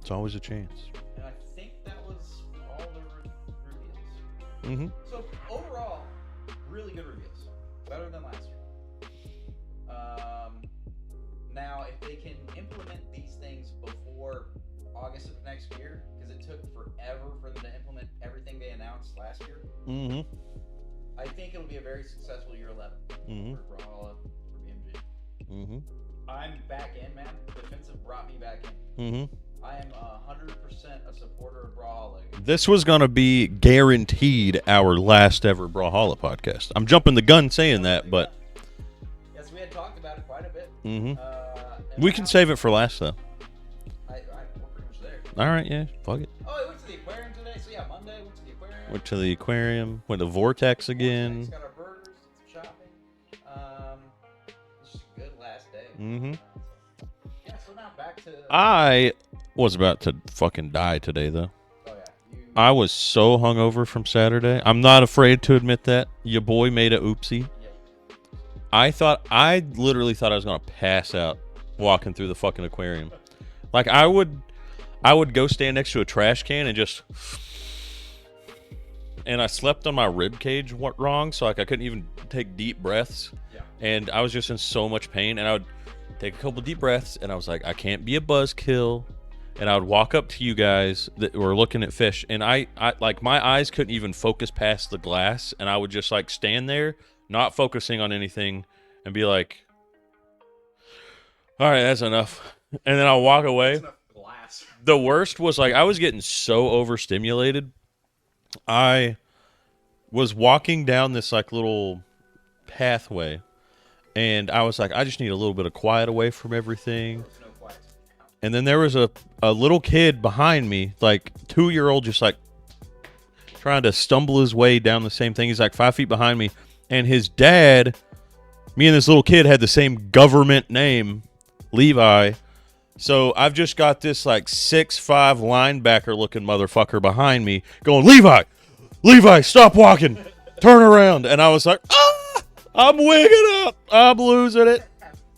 it's always a chance. And I think that was all the reveals. Mm-hmm. So overall, really good reveals. Better they can implement these things before August of next year, because it took forever for them to implement everything they announced last year, Mm-hmm. I think it'll be a very successful year 11 Mm-hmm. for Brawlhalla, for BMG. Mm-hmm. I'm back in, man. Defensive brought me back in. Mm-hmm. I am 100% a supporter of Brawlhalla. This was going to be guaranteed our last ever Brawlhalla podcast. I'm jumping the gun saying that, but Yes, we had talked about it quite a bit. Mhm. And we can now- save it for last, though. we're pretty much there. All right, yeah, fuck it. Oh, I went to the aquarium today. So yeah, Monday went to the aquarium. Went to the aquarium, went to Vortex again. Got our burgers, did some shopping. It's just a good last day. Mhm. Yeah, so now back to. I was about to fucking die today, though. Oh yeah, you. I was so hungover from Saturday. I'm not afraid to admit that. Your boy made a oopsie. Yeah. I literally thought I was gonna pass out walking through the fucking aquarium. Like I would go stand next to a trash can and just, and I slept on my rib cage wrong, so like I couldn't even take deep breaths. Yeah. And I was just in so much pain, and I would take a couple deep breaths, and I was like, I can't be a buzzkill. And I would walk up to you guys that were looking at fish, and I like my eyes couldn't even focus past the glass, and I would just like stand there, not focusing on anything, and be like, all right, that's enough. And then I'll walk away. That's enough glass. The worst was like I was getting so overstimulated. I was walking down this like little pathway, and I was like, I just need a little bit of quiet away from everything. There's no quiet. And then there was a little kid behind me, like 2-year-old, just like trying to stumble his way down the same thing. He's like 5 feet behind me. And his dad, me and this little kid had the same government name, Levi. So I've just got this like 6'5" linebacker looking motherfucker behind me going, Levi, stop walking. Turn around. And I was like, I'm wigging up. I'm losing it.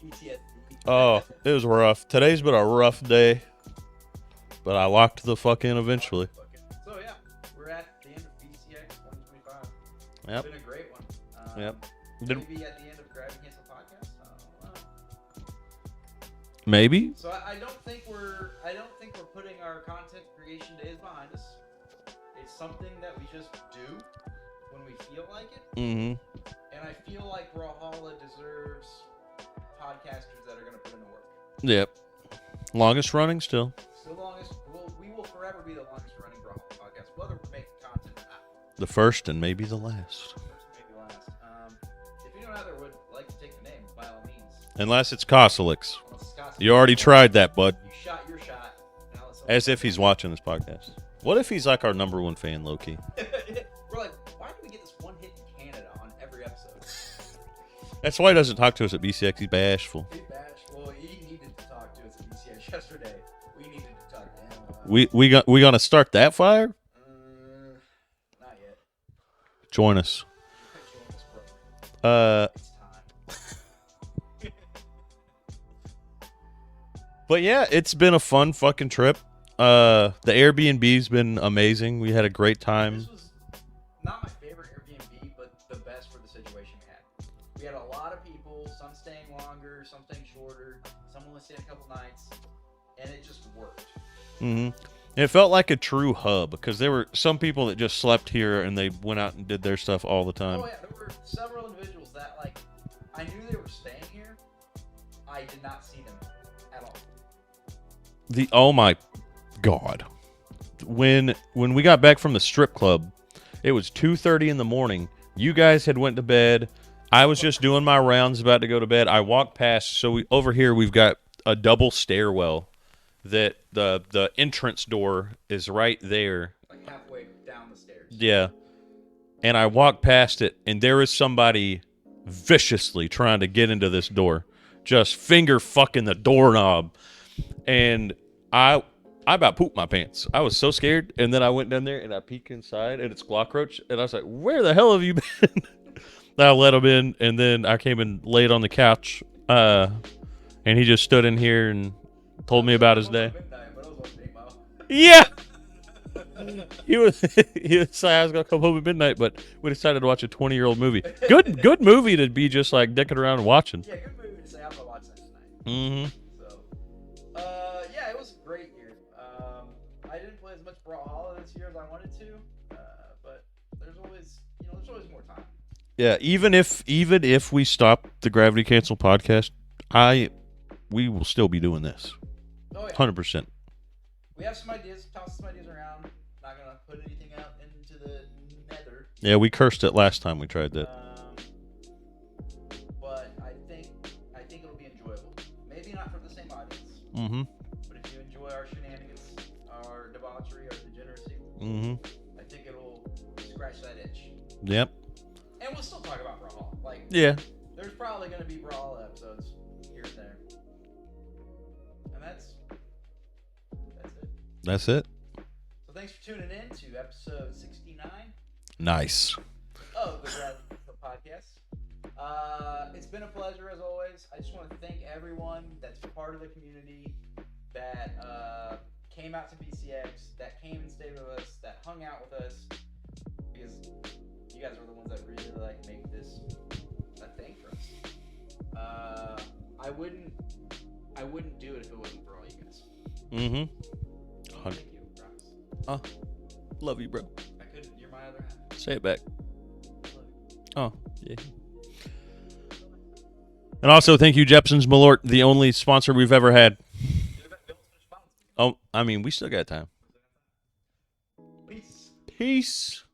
PTSD. Oh, it was rough. Today's been a rough day. But I locked the fuck in eventually. So yeah, we're at the end of BCX 2025. Yep. It's been a great one. Yep. Maybe at the end of Gravity Cancel podcast. I don't know. Maybe? So I don't think we're putting our content creation days behind us. It's something that we just do when we feel like it. Mm-hmm. And I feel like Brawlhalla deserves podcasters that are going to put in the work. Yep. Longest running still. Still longest. We will forever be the longest running Brawlhalla podcast, whether we're making content or not. The first and maybe the last. First, maybe last. If anyone out there would like to take the name, by all means. Unless it's Kosalix. Unless Scott's- You already tried that, bud. You shot your shot. Now let's As if he's watching this podcast. What if he's like our number one fan, Loki? We're like, why do we get this one hit in Canada on every episode? That's why he doesn't talk to us at BCX. He's bashful. Hey, Bash. Well, he needed to talk to us at BCS yesterday. We needed to talk to him. We gonna start that fire? Not yet. Join us. Join us, bro. It's time. But yeah, it's been a fun fucking trip. The Airbnb's been amazing. We had a great time. This was not my favorite Airbnb, but the best for the situation we had. We had a lot of people, some staying longer, some staying shorter, some only staying a couple nights, and it just worked. Mm-hmm. It felt like a true hub because there were some people that just slept here and they went out and did their stuff all the time. Oh yeah, there were several individuals that like I knew they were staying here. I did not see them at all. Oh my God. When we got back from the strip club, it was 2:30 in the morning. You guys had went to bed. I was just doing my rounds about to go to bed. I walked past. So over here we've got a double stairwell that the entrance door is right there. Like halfway down the stairs. Yeah. And I walked past it and there is somebody viciously trying to get into this door. Just finger fucking the doorknob. And I about pooped my pants. I was so scared. And then I went down there and I peeked inside and it's Glockroach. And I was like, where the hell have you been? I let him in. And then I came and laid on the couch. And he just stood in here and told me about his day. Yeah. He was like, I was going to come home at midnight, but we decided to watch a 20-year-old movie. Good movie to be just like dicking around and watching. Yeah, good movie to say I'm going to watch that tonight. Mm-hmm. So, Yeah, even if we stop the Gravity Cancel podcast, we will still be doing this. Oh yeah. 100%. We have some ideas. Toss some ideas around. Not gonna put anything out into the nether. Yeah, we cursed it last time we tried that. But I think it'll be enjoyable. Maybe not for the same audience. Mm-hmm. But if you enjoy our shenanigans, our debauchery, our degeneracy, Mm-hmm. I think it'll scratch that itch. Yep. And we'll still talk about Brawlhalla. Like, Yeah. there's probably gonna be Brawlhalla episodes here and there. And that's it. That's it. So thanks for tuning in to episode 69 Nice. of the Gravity Podcast. It's been a pleasure as always. I just want to thank everyone that's part of the community that came out to BCX, that came and stayed with us, that hung out with us, because you guys are the ones that really like make this a thing for us. I wouldn't do it if it wasn't for all you guys. Mm-hmm. Thank you, Rox. Love you, bro. I couldn't. You're my other half. Say it back. Love you. Oh, yeah. And also, thank you, Jepson's Malort, the only sponsor we've ever had. Oh, I mean, we still got time. Peace. Peace.